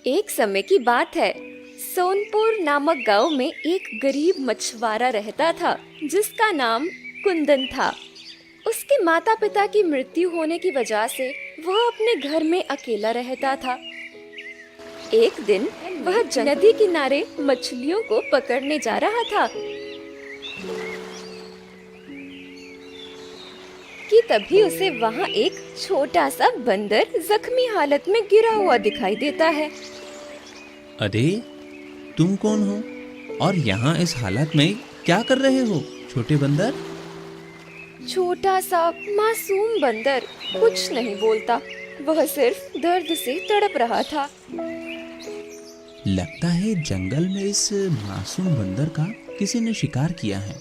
एक समय की बात है। सोनपुर नामक गांव में एक गरीब मछुआरा रहता था जिसका नाम कुंदन था। उसके माता पिता की मृत्यु होने की वजह से वह अपने घर में अकेला रहता था। एक दिन वह नदी किनारे मछलियों को पकड़ने जा रहा था कि तभी उसे वहां एक छोटा सा बंदर जख्मी हालत में गिरा हुआ दिखाई देता है। अरे, तुम कौन हो और यहाँ इस हालत में क्या कर रहे हो, छोटे बंदर? छोटा सा मासूम बंदर कुछ नहीं बोलता, वह सिर्फ दर्द से तड़प रहा था। लगता है जंगल में इस मासूम बंदर का किसी ने शिकार किया है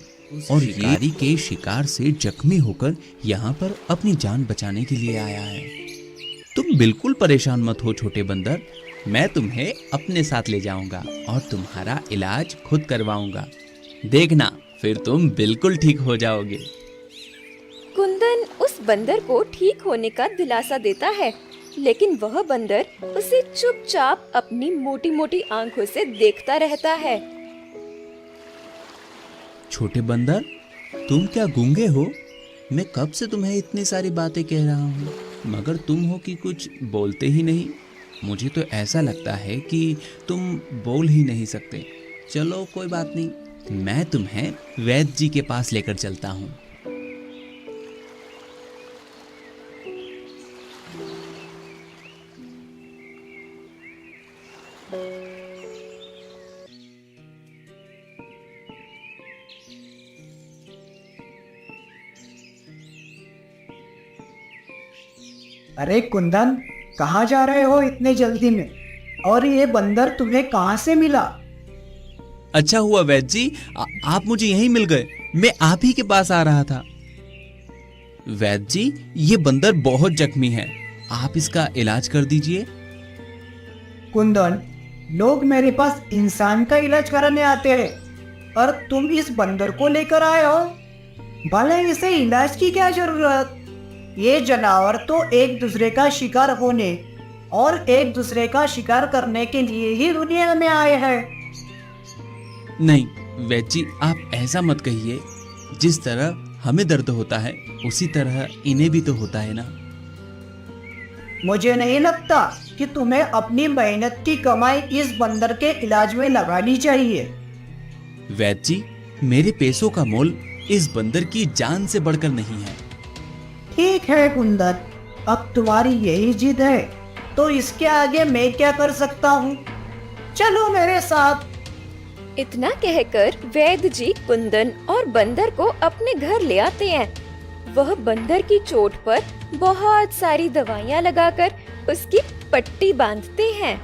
और शिकारी के शिकार से जख्मी होकर यहाँ पर अपनी जान बचाने के लिए आया है। तुम बिल्कुल परेशान मत हो छोटे बंदर, मैं तुम्हें अपने साथ ले जाऊंगा और तुम्हारा इलाज खुद करवाऊंगा। देखना, फिर तुम बिल्कुल ठीक हो जाओगे। कुंदन उस बंदर को ठीक होने का दिलासा देता है, लेकिन वह बंदर उसे चुपचाप अपनी मोटी मोटी आंखों से देखता रहता है। छोटे बंदर, तुम क्या गूंगे हो? मैं कब से तुम्हें इतनी सारी बातें कह रहा हूँ, मगर तुम हो कि कुछ बोलते ही नहीं। मुझे तो ऐसा लगता है कि तुम बोल ही नहीं सकते। चलो कोई बात नहीं, मैं तुम्हें वैद्य जी के पास लेकर चलता हूँ। अरे कुंदन, कहाँ जा रहे हो इतने जल्दी में? और ये बंदर तुम्हें कहाँ से मिला? अच्छा हुआ वैद्य जी, आप मुझे यहीं मिल गए। मैं आप ही के पास आ रहा था। वैद्य जी, ये बंदर बहुत जख्मी है, आप इसका इलाज कर दीजिए। कुंदन, लोग मेरे पास इंसान का इलाज कराने आते हैं और तुम इस बंदर को लेकर आए हो। भले इसे इलाज की क्या जरूरत? ये जानवर तो एक दूसरे का शिकार होने और एक दूसरे का शिकार करने के लिए ही दुनिया में आए हैं। नहीं वैद्य जी, आप ऐसा मत कहिए। जिस तरह हमें दर्द होता है उसी तरह इन्हें भी तो होता है ना। मुझे नहीं लगता कि तुम्हें अपनी मेहनत की कमाई इस बंदर के इलाज में लगानी चाहिए। वैद्य जी, मेरे पैसों का मोल इस बंदर की जान से बढ़कर नहीं है। ठीक है कुंदन, अब तुम्हारी यही जिद है तो इसके आगे मैं क्या कर सकता हूँ? चलो मेरे साथ। इतना कहकर वैद्य जी कुंदन और बंदर को अपने घर ले आते हैं। वह बंदर की चोट पर बहुत सारी दवाइयाँ लगाकर उसकी पट्टी बांधते हैं।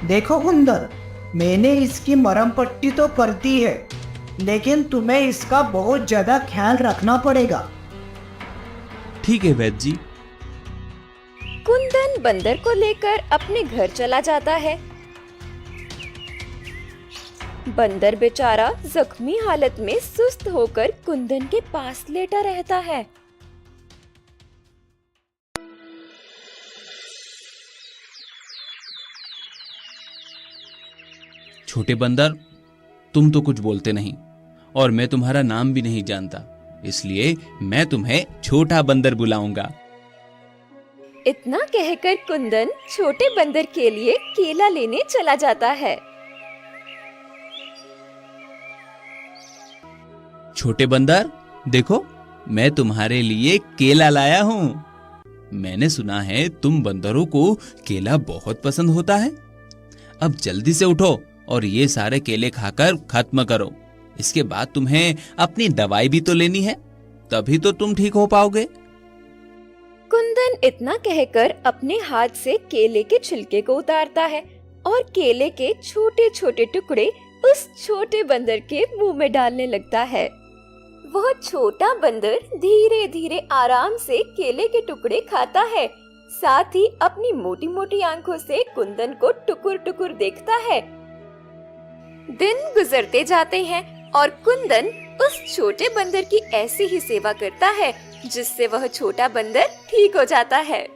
देखो कुंदन, मैंने इसकी मरहम पट्टी तो कर दी है, लेकिन तुम्हें इसका बहुत ज्यादा ख्याल रखना पड़ेगा। ठीक है वैद्य जी। कुंदन बंदर को लेकर अपने घर चला जाता है। बंदर बेचारा जख्मी हालत में सुस्त होकर कुंदन के पास लेटा रहता है। छोटे बंदर, तुम तो कुछ बोलते नहीं और मैं तुम्हारा नाम भी नहीं जानता, इसलिए मैं तुम्हें छोटा बंदर बुलाऊंगा। इतना कहकर कुंदन छोटे बंदर के लिए केला लेने चला जाता है। छोटे बंदर, देखो, मैं तुम्हारे लिए केला लाया हूँ। मैंने सुना है तुम बंदरों को केला बहुत पसंद होता है। अब जल्दी से उठो और ये सारे केले खाकर खत्म करो। इसके बाद तुम्हें अपनी दवाई भी तो लेनी है, तभी तो तुम ठीक हो पाओगे। कुंदन इतना कहकर अपने हाथ से केले के छिलके को उतारता है और केले के छोटे छोटे टुकड़े उस छोटे बंदर के मुंह में डालने लगता है। वह छोटा बंदर धीरे धीरे आराम से केले के टुकड़े खाता है, साथ ही अपनी मोटी मोटी आंखों से कुंदन को टुकुर टुकुर देखता है। दिन गुजरते जाते हैं और कुंदन उस छोटे बंदर की ऐसी ही सेवा करता है जिससे वह छोटा बंदर ठीक हो जाता है।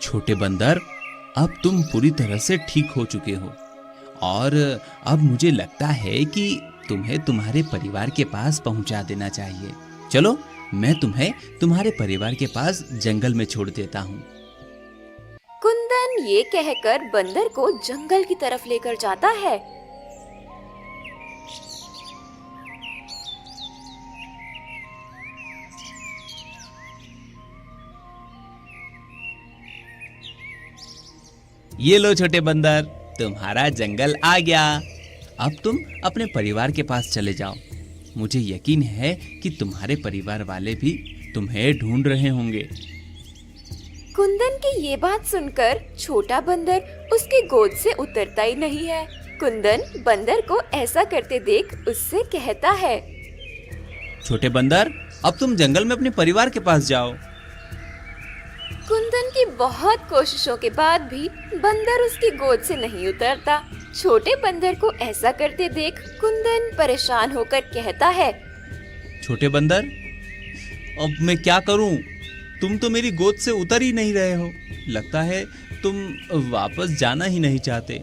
छोटे बंदर, अब तुम पूरी तरह से ठीक हो चुके हो और अब मुझे लगता है कि तुम्हें तुम्हारे परिवार के पास पहुंचा देना चाहिए। चलो, मैं तुम्हें तुम्हारे परिवार के पास जंगल में छोड़ देता हूँ। कुंदन ये कहकर बंदर को जंगल की तरफ लेकर जाता है। ये लो छोटे बंदर, तुम्हारा जंगल आ गया। अब तुम अपने परिवार के पास चले जाओ। मुझे यकीन है कि तुम्हारे परिवार वाले भी तुम्हें ढूंढ रहे होंगे। कुंदन की ये बात सुनकर छोटा बंदर उसकी गोद से उतरता ही नहीं है। कुंदन बंदर को ऐसा करते देख उससे कहता है, छोटे बंदर, अब तुम जंगल में अपने परिवार के पास जाओ। कुंदन की बहुत कोशिशों के बाद भी बंदर उसकी गोद से नहीं उतरता। छोटे बंदर को ऐसा करते देख कुंदन परेशान होकर कहता है, छोटे बंदर, अब मैं क्या करूं? तुम तो मेरी गोद से उतर ही नहीं रहे हो। लगता है तुम वापस जाना ही नहीं चाहते।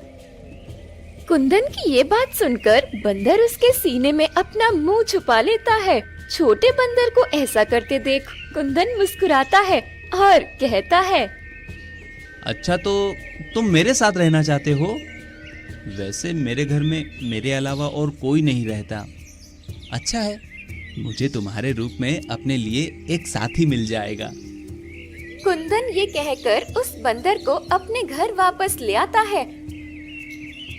कुंदन की ये बात सुनकर बंदर उसके सीने में अपना मुंह छुपा लेता है। छोटे बंदर को ऐसा करते देख कुंदन मुस्कुराता है और कहता है, अच्छा, तो तुम मेरे साथ रहना चाहते हो? वैसे मेरे घर में मेरे अलावा और कोई नहीं रहता। अच्छा है, मुझे तुम्हारे रूप में अपने लिए एक साथी मिल जाएगा। कुंदन ये कहकर उस बंदर को अपने घर वापस ले आता है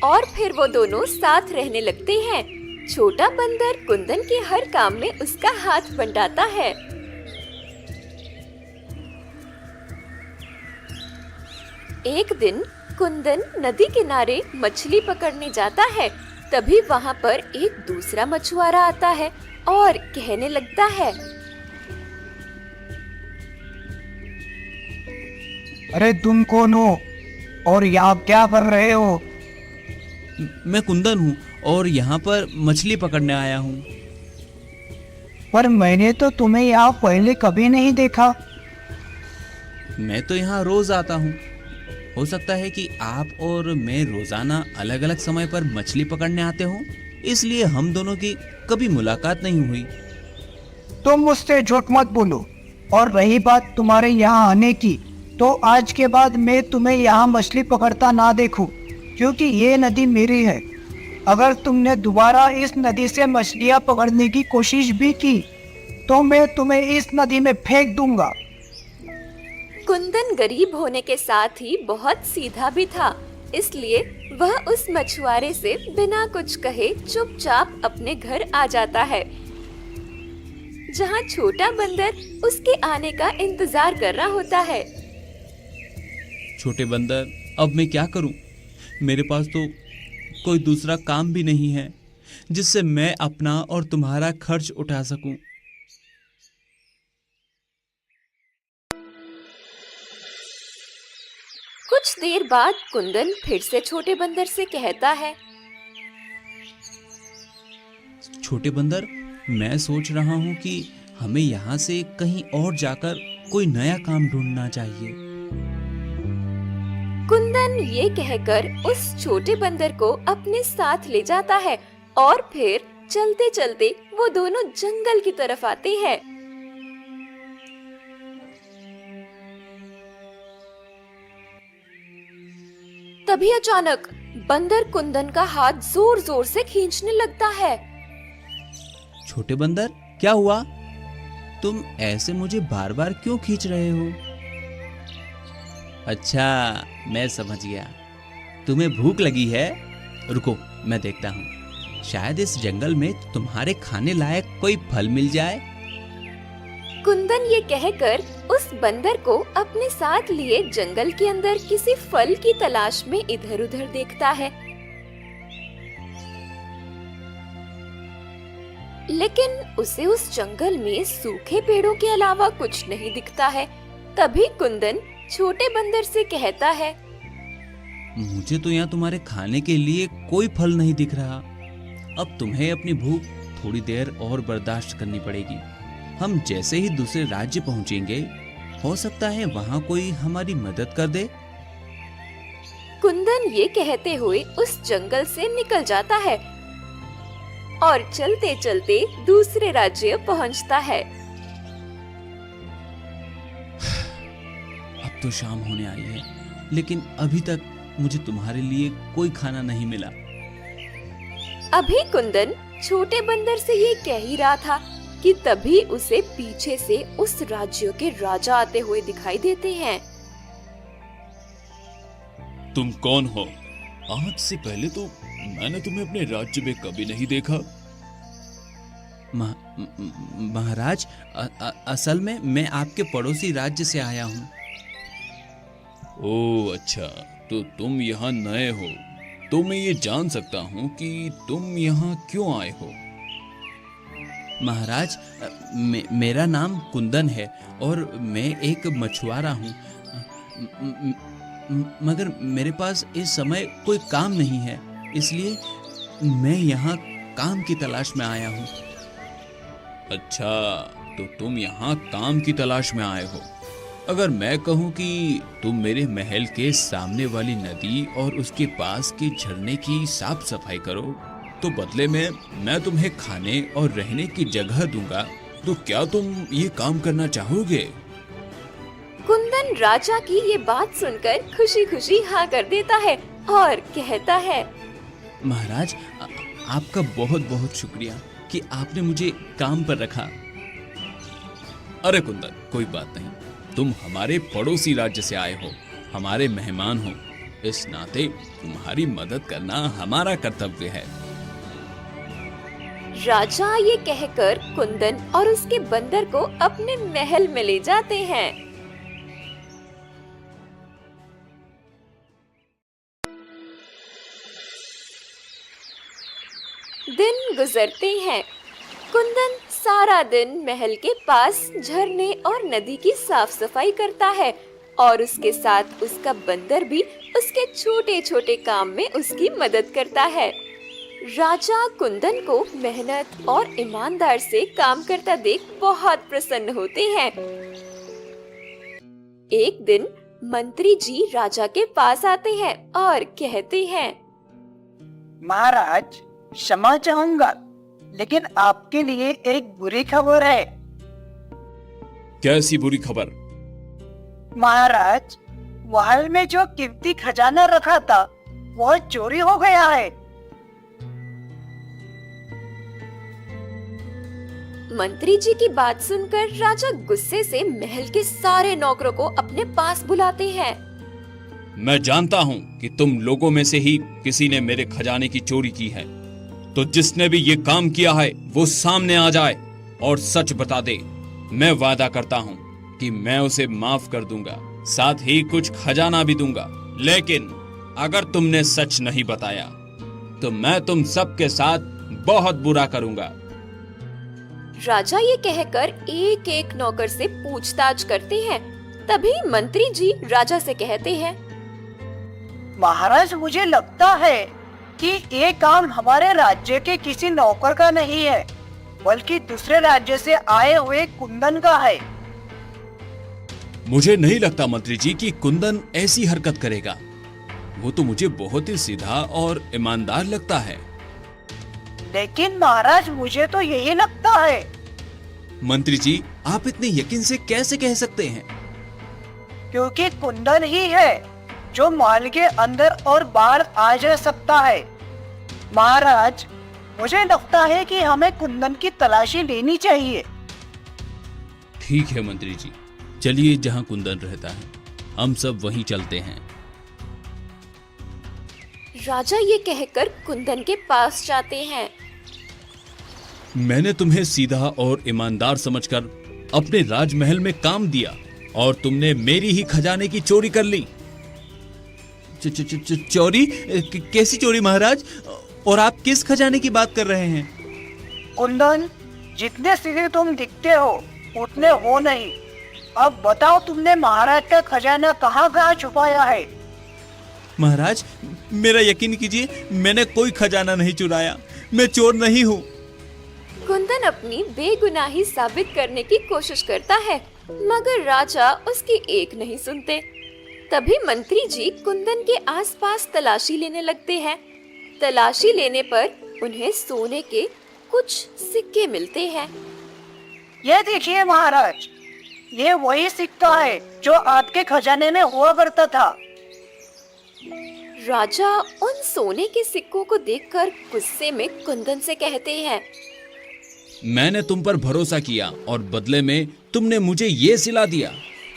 और फिर वो दोनों साथ रहने लगते हैं। छोटा बंदर कुंदन के हर काम में उसका हाथ बंटाता है। एक दिन कुंदन नदी किनारे मछली पकड़ने जाता है। तभी वहाँ पर एक दूसरा मछुआरा आता है और कहने लगता है, अरे तुम कौन हो और यहाँ क्या कर रहे हो? मैं कुंदन हूँ और यहाँ पर मछली पकड़ने आया हूँ। पर मैंने तो तुम्हें यहाँ पहले कभी नहीं देखा। मैं तो यहाँ रोज आता हूँ। हो सकता है कि आप और मैं रोजाना अलग अलग समय पर मछली पकड़ने आते हो, इसलिए हम दोनों की कभी मुलाकात नहीं हुई। तुम मुझसे झूठ मत बोलो। और रही बात तुम्हारे यहाँ आने की, तो आज के बाद मैं तुम्हें यहाँ मछली पकड़ता ना देखूं, क्योंकि ये नदी मेरी है। अगर तुमने दोबारा इस नदी से मछलियाँ पकड़ने की कोशिश भी की तो मैं तुम्हें इस नदी में फेंक दूंगा। कुंदन गरीब होने के साथ ही बहुत सीधा भी था, इसलिए वह उस मछुआरे से बिना कुछ कहे चुपचाप अपने घर आ जाता है, जहाँ छोटा बंदर उसके आने का इंतजार कर रहा होता है। छोटे बंदर, अब मैं क्या करूं? मेरे पास तो कोई दूसरा काम भी नहीं है जिससे मैं अपना और तुम्हारा खर्च उठा सकूं। कुछ देर बाद कुंदन फिर से छोटे बंदर से कहता है, छोटे बंदर, मैं सोच रहा हूँ कि हमें यहाँ से कहीं और जाकर कोई नया काम ढूंढना चाहिए। कुंदन ये कहकर उस छोटे बंदर को अपने साथ ले जाता है और फिर चलते चलते वो दोनों जंगल की तरफ आते हैं। तभी अचानक बंदर कुंदन का हाथ जोर जोर से खींचने लगता है। छोटे बंदर, क्या हुआ? तुम ऐसे मुझे बार बार क्यों खींच रहे हो? अच्छा, मैं समझ गया, तुम्हें भूख लगी है। रुको, मैं देखता हूँ, शायद इस जंगल में तुम्हारे खाने लायक कोई फल मिल जाए। कुंदन ये कहकर उस बंदर को अपने साथ लिए जंगल के अंदर किसी फल की तलाश में इधर उधर देखता है, लेकिन उसे उस जंगल में सूखे पेड़ों के अलावा कुछ नहीं दिखता है। तभी कुंदन छोटे बंदर से कहता है, मुझे तो यहाँ तुम्हारे खाने के लिए कोई फल नहीं दिख रहा। अब तुम्हें अपनी भूख थोड़ी देर और बर्दाश्त करनी पड़ेगी। हम जैसे ही दूसरे राज्य पहुँचेंगे, हो सकता है वहाँ कोई हमारी मदद कर दे। कुंदन ये कहते हुए उस जंगल से निकल जाता है और चलते चलते दूसरे राज्य पहुंचता है। अब तो शाम होने आई है, लेकिन अभी तक मुझे तुम्हारे लिए कोई खाना नहीं मिला। अभी कुंदन छोटे बंदर से ये कह ही रहा था कि तभी उसे पीछे से उस राज्य के राजा आते हुए दिखाई देते हैं। तुम कौन हो? आज से पहले तो मैंने तुम्हें अपने राज्य में कभी नहीं देखा। महाराज, असल में मैं आपके पड़ोसी राज्य से आया हूँ। ओह अच्छा, तो तुम यहाँ नए हो, तो मैं ये जान सकता हूँ कि तुम यहाँ क्यों आए हो? महाराज, मेरा नाम कुंदन है और मैं एक मछुआरा हूँ, मगर मेरे पास इस समय कोई काम नहीं है, इसलिए मैं यहाँ काम की तलाश में आया हूँ। अच्छा, तो तुम यहाँ काम की तलाश में आए हो। अगर मैं कहूँ कि तुम मेरे महल के सामने वाली नदी और उसके पास के झरने की साफ सफाई करो, तो बदले में मैं तुम्हें खाने और रहने की जगह दूंगा, तो क्या तुम ये काम करना चाहोगे? कुंदन राजा की ये बात सुनकर खुशी खुशी हाँ कर देता है और कहता है, महाराज, आपका बहुत बहुत शुक्रिया कि आपने मुझे काम पर रखा। अरे कुंदन, कोई बात नहीं, तुम हमारे पड़ोसी राज्य से आए हो, हमारे मेहमान हो, इस नाते तुम्हारी मदद करना हमारा कर्तव्य है। राजा ये कहकर कुंदन और उसके बंदर को अपने महल में ले जाते हैं। दिन गुजरते हैं। कुंदन सारा दिन महल के पास झरने और नदी की साफ सफाई करता है और उसके साथ उसका बंदर भी उसके छोटे छोटे काम में उसकी मदद करता है। राजा कुंदन को मेहनत और ईमानदार से काम करता देख बहुत प्रसन्न होते हैं। एक दिन मंत्री जी राजा के पास आते हैं और कहते हैं, महाराज, क्षमा चाहूंगा, लेकिन आपके लिए एक बुरी खबर है। कैसी बुरी खबर? महाराज, महल में जो कीमती खजाना रखा था वो चोरी हो गया है। मंत्री जी की बात सुनकर राजा गुस्से से महल के सारे नौकरों को अपने पास बुलाते हैं। मैं जानता हूँ कि तुम लोगों में से ही किसी ने मेरे खजाने की चोरी की है, तो जिसने भी ये काम किया है वो सामने आ जाए और सच बता दे। मैं वादा करता हूँ कि मैं उसे माफ कर दूंगा, साथ ही कुछ खजाना भी दूंगा। लेकिन अगर तुमने सच नहीं बताया तो मैं तुम सबके साथ बहुत बुरा करूंगा। राजा ये कहकर एक एक नौकर से पूछताछ करते हैं। तभी मंत्री जी राजा से कहते हैं, महाराज, मुझे लगता है कि ये काम हमारे राज्य के किसी नौकर का नहीं है, बल्कि दूसरे राज्य से आए हुए कुंदन का है। मुझे नहीं लगता मंत्री जी कि कुंदन ऐसी हरकत करेगा। वो तो मुझे बहुत ही सीधा और ईमानदार लगता है। लेकिन महाराज, मुझे तो यही लगता है। मंत्री जी, आप इतने यकीन से कैसे कह सकते हैं? क्योंकि कुंदन ही है जो महल के अंदर और बाहर आ जा सकता है। महाराज, मुझे लगता है कि हमें कुंदन की तलाशी लेनी चाहिए। ठीक है मंत्री जी, चलिए जहाँ कुंदन रहता है हम सब वहीं चलते हैं। राजा ये कहकर कुंदन के पास जाते हैं। मैंने तुम्हें सीधा और ईमानदार समझकर अपने राजमहल में काम दिया और तुमने मेरी ही खजाने की चोरी कर ली। चोरी? कैसी चोरी महाराज? और आप किस खजाने की बात कर रहे हैं? कुंदन, जितने सीधे तुम दिखते हो उतने हो नहीं। अब बताओ, तुमने महाराज का खजाना कहाँ छुपाया है? महाराज, मेरा यकीन कीजिए, मैंने कोई खजाना नहीं चुराया, मैं चोर नहीं हूँ। कुंदन अपनी बेगुनाही साबित करने की कोशिश करता है मगर राजा उसकी एक नहीं सुनते। तभी मंत्री जी कुंदन के आसपास तलाशी लेने लगते हैं। तलाशी लेने पर उन्हें सोने के कुछ सिक्के मिलते हैं। ये देखिए महाराज, ये वही सिक्का है जो आपके खजाने में हुआ करता था। राजा उन सोने के सिक्कों को देखकर गुस्से में कुंदन से कहते हैं, मैंने तुम पर भरोसा किया और बदले में तुमने मुझे ये सिला दिया।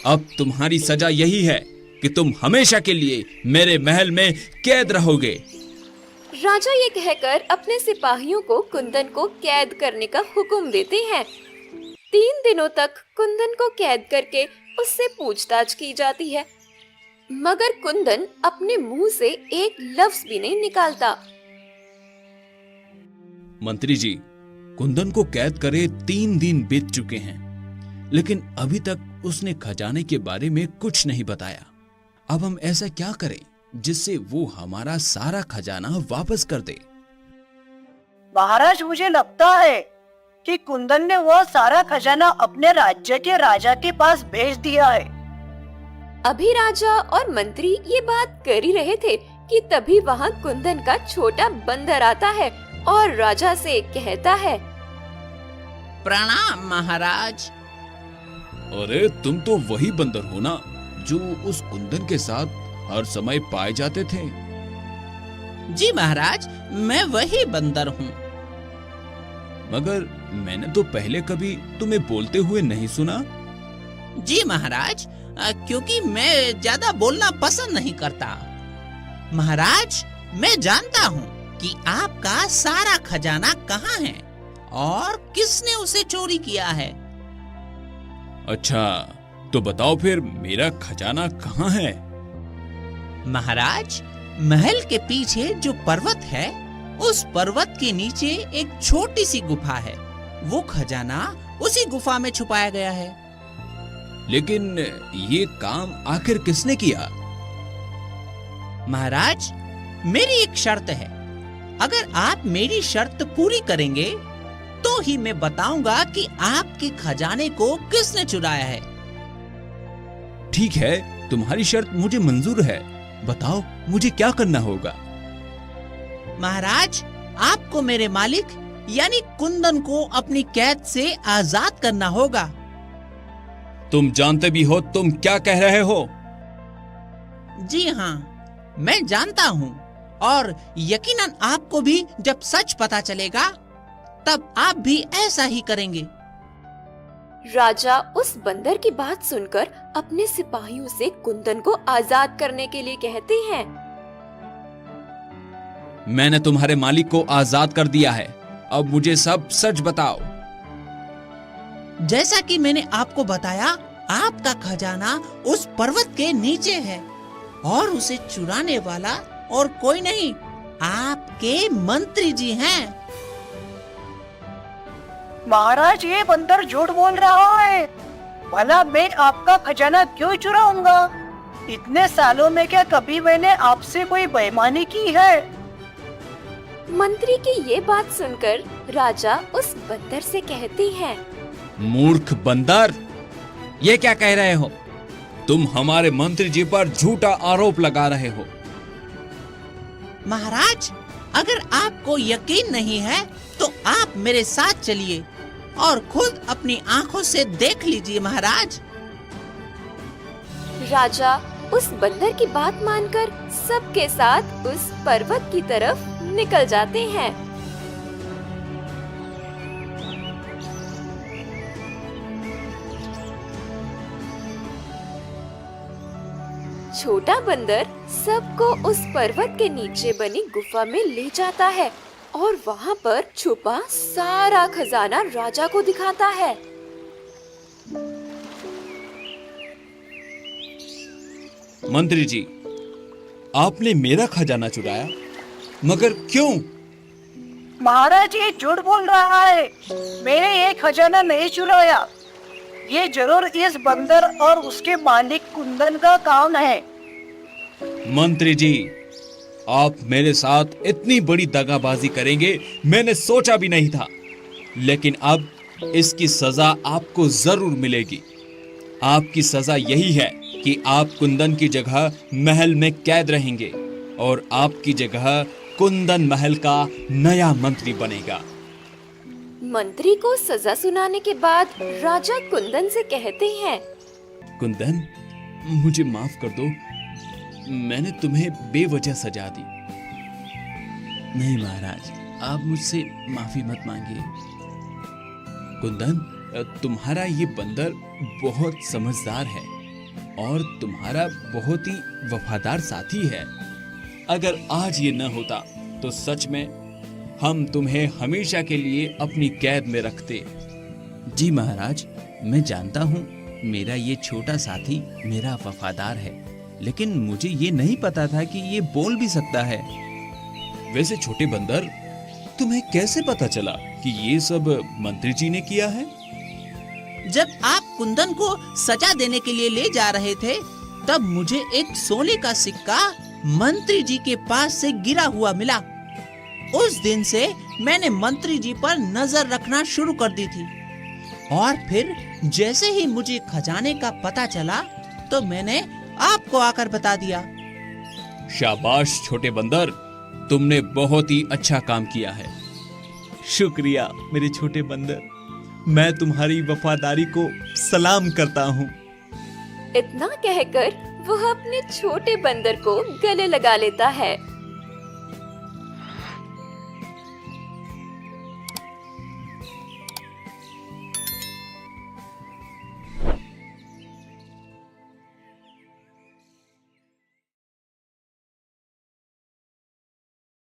अब तुम्हारी सजा यही है कि तुम हमेशा के लिए मेरे महल में कैद रहोगे। राजा ये कहकर अपने सिपाहियों को कुंदन को कैद करने का हुक्म देते हैं। 3 दिनों तक कुंदन को कैद करके उससे पूछताछ की जाती है, मगर कुंदन अपने मुंह से एक लफ्ज भी नहीं निकालता। मंत्री जी, कुंदन को कैद करे 3 दिन बीत चुके हैं, लेकिन अभी तक उसने खजाने के बारे में कुछ नहीं बताया। अब हम ऐसा क्या करें जिससे वो हमारा सारा खजाना वापस कर दे? महाराज, मुझे लगता है कि कुंदन ने वह सारा खजाना अपने राज्य के राजा के पास भेज दिया है। अभी राजा और मंत्री ये बात कर ही रहे थे कि तभी वहाँ कुंदन का छोटा बंदर आता है और राजा से कहता है, प्रणाम महाराज। अरे तुम तो वही बंदर हो ना जो उस कुंदन के साथ हर समय पाए जाते थे? जी महाराज, मैं वही बंदर हूँ। मगर मैंने तो पहले कभी तुम्हें बोलते हुए नहीं सुना। जी महाराज, क्योंकि मैं ज्यादा बोलना पसंद नहीं करता। महाराज, मैं जानता हूँ कि आपका सारा खजाना कहाँ है और किसने उसे चोरी किया है। अच्छा, तो बताओ फिर मेरा खजाना कहाँ है? महाराज, महल के पीछे जो पर्वत है, उस पर्वत के नीचे एक छोटी सी गुफा है। वो खजाना उसी गुफा में छुपाया गया है। लेकिन ये काम आखिर किसने किया? महाराज, मेरी एक शर्त है। अगर आप मेरी शर्त पूरी करेंगे तो ही मैं बताऊंगा कि आपके खजाने को किसने चुराया है। ठीक है, तुम्हारी शर्त मुझे मंजूर है। बताओ मुझे क्या करना होगा? महाराज, आपको मेरे मालिक यानी कुंदन को अपनी कैद से आजाद करना होगा। तुम जानते भी हो तुम क्या कह रहे हो? जी हाँ, मैं जानता हूँ और यकीनन आपको भी जब सच पता चलेगा तब आप भी ऐसा ही करेंगे। राजा उस बंदर की बात सुनकर अपने सिपाहियों से कुंदन को आजाद करने के लिए कहते हैं, मैंने तुम्हारे मालिक को आजाद कर दिया है। अब मुझे सब सच बताओ। जैसा कि मैंने आपको बताया, आपका खजाना उस पर्वत के नीचे है और उसे चुराने वाला और कोई नहीं, आपके मंत्री जी हैं। महाराज, ये बंदर झूठ बोल रहा है। भला मैं आपका खजाना क्यों चुराऊंगा? इतने सालों में क्या कभी मैंने आपसे कोई बेईमानी की है? मंत्री की ये बात सुनकर राजा उस बंदर से कहते हैं, मूर्ख बंदर, ये क्या कह रहे हो? तुम हमारे मंत्री जी पर झूठा आरोप लगा रहे हो। महाराज, अगर आपको यकीन नहीं है तो आप मेरे साथ चलिए और खुद अपनी आंखों से देख लीजिए। महाराज, राजा उस बंदर की बात मानकर सबके साथ उस पर्वत की तरफ निकल जाते हैं। छोटा बंदर सबको उस पर्वत के नीचे बनी गुफा में ले जाता है और वहाँ पर छुपा सारा खजाना राजा को दिखाता है। मंत्री जी, आपने मेरा खजाना चुराया, मगर क्यों? महाराज, ये झूठ बोल रहा है। मैंने ये खजाना नहीं चुराया। ये जरूर इस बंदर और उसके मालिक कुंदन का काम है। मंत्री जी, आप मेरे साथ इतनी बड़ी दगाबाजी करेंगे मैंने सोचा भी नहीं था, लेकिन अब इसकी सजा आपको जरूर मिलेगी। आपकी सजा यही है कि आप कुंदन की जगह महल में कैद रहेंगे और आपकी जगह कुंदन महल का नया मंत्री बनेगा। मंत्री को सजा सुनाने के बाद राजा कुंदन से कहते हैं, कुंदन, मुझे माफ कर दो, मैंने तुम्हें बेवजह सजा दी। नहीं महाराज, आप मुझसे माफी मत मांगिए। कुंदन, तुम्हारा ये बंदर बहुत समझदार है और तुम्हारा बहुत ही वफादार साथी है। अगर आज ये न होता तो सच में हम तुम्हें हमेशा के लिए अपनी कैद में रखते। जी महाराज, मैं जानता हूँ मेरा ये छोटा साथी मेरा वफादार है, लेकिन मुझे ये नहीं पता था कि ये बोल भी सकता है। वैसे छोटे बंदर, तुम्हें कैसे पता चला कि ये सब मंत्री जी ने किया है? जब आप कुंदन को सजा देने के लिए ले जा रहे थे, तब मुझे एक सोने का सिक्का मंत्री जी के पास से गिरा हुआ मिला। उस दिन से मैंने मंत्री जी पर नजर रखना शुरू कर दी थी और फिर जैसे ही मुझे खजाने का पता चला तो मैंने आपको आकर बता दिया। शाबाश छोटे बंदर, तुमने बहुत ही अच्छा काम किया है। शुक्रिया मेरे छोटे बंदर, मैं तुम्हारी वफादारी को सलाम करता हूँ। इतना कहकर वह अपने छोटे बंदर को गले लगा लेता है